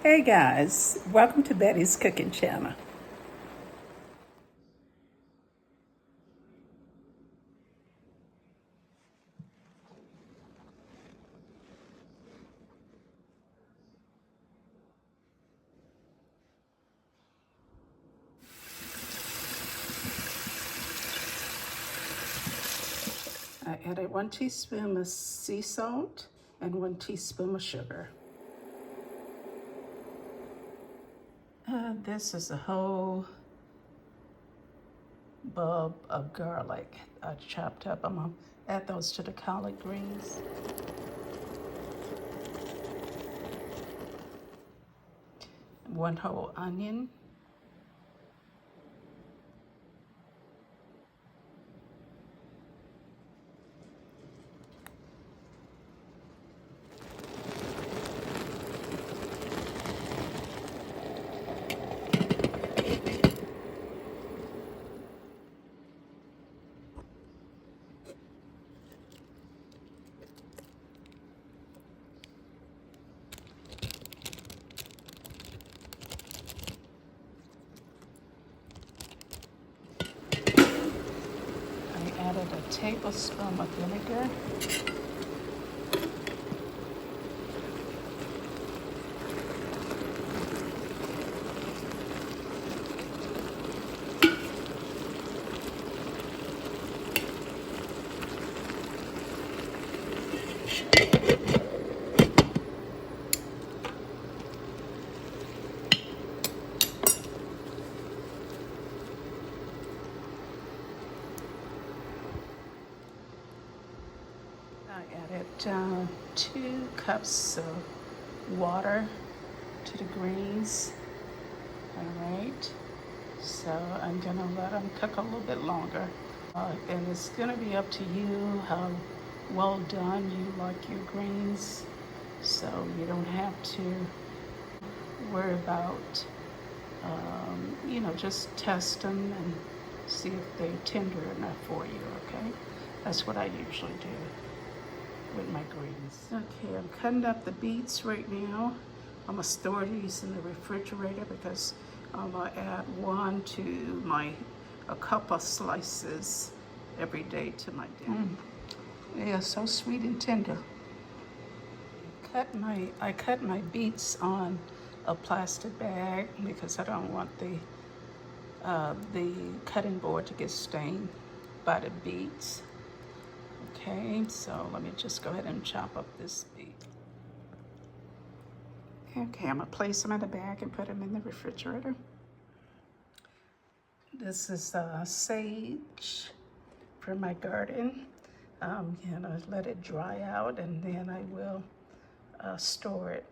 Hey guys, welcome to Betty's Cooking Channel. I added 1 teaspoon of sea salt and 1 teaspoon of sugar. This is a whole bulb of garlic I chopped up. I'm gonna add those to the collard greens. One whole onion. I added a tablespoon of vinegar. I added 2 cups of water to the greens. All right, so I'm gonna let them cook a little bit longer. And it's gonna be up to you how well done you like your greens. So you don't have to worry about, just test them and see if they're tender enough for you, okay? That's what I usually do with my greens. Okay, I'm cutting up the beets right now. I'm gonna store these in the refrigerator because I'm gonna add a cup of slices every day to my dinner. Yeah, so sweet and tender. I cut my beets on a plastic bag because I don't want the cutting board to get stained by the beets. Okay, so let me just go ahead and chop up this beet. Okay, I'm gonna place them in a bag and put them in the refrigerator. This is sage from my garden. Let it dry out and then I will store it